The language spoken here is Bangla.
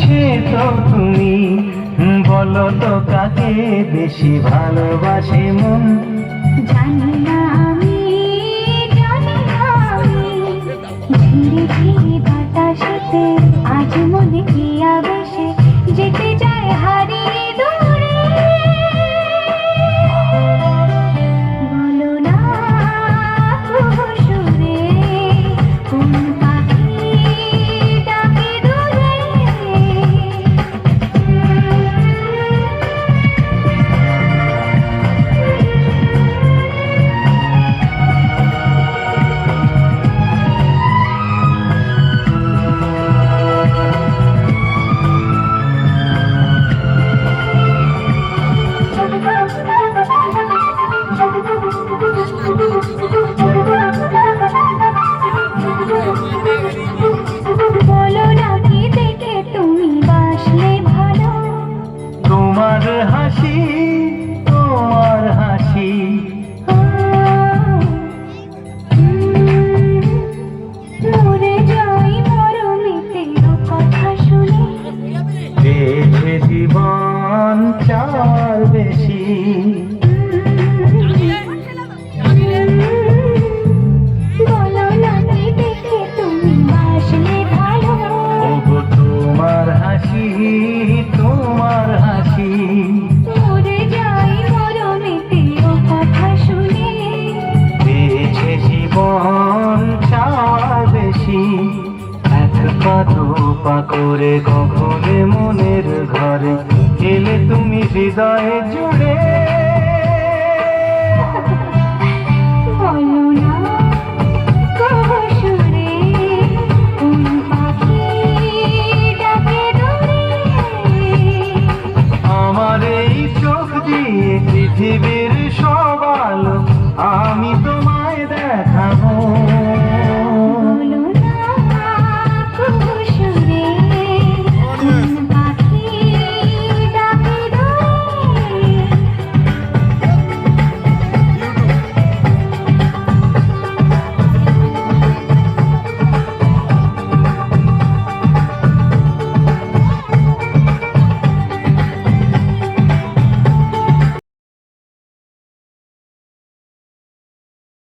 সে তো তুমি বলো তো কাকে বেশি ভালোবাসে মন? জানি না আমি, জানি না আমি, ধীরে ধীরে বাতাসেতে আজ মনে কি আবেশে যেতে যায় হারিয়ে দূরে। বলো না সুরে কোন পাখি ডাকে দূরে। বলো না কি দেখে তুমি বাসলে ভালো? তোমার হাসি, তোমার হাসি মরে যাই মরমিতে কথা শুনে। বেঁধে জীবন চার বেশি। বলো না কি দেখে তুমি বাসলে ভালো? ওগো তোমার হাসি, তোমার হাসি মরে যাই মরমিতে কথা শুনে। বেঁচে জীবন চার বেশি। এক পা দু পা করে কখনে মনের ঘরে এলে তুমি হৃদয়ে জুড়ে। বলো না সুরে কোন পাখি ডাকে দূরে। আমার এই চোখ দিয়ে পৃথিবীর সব আলো আমি তোমায় দেখাবো।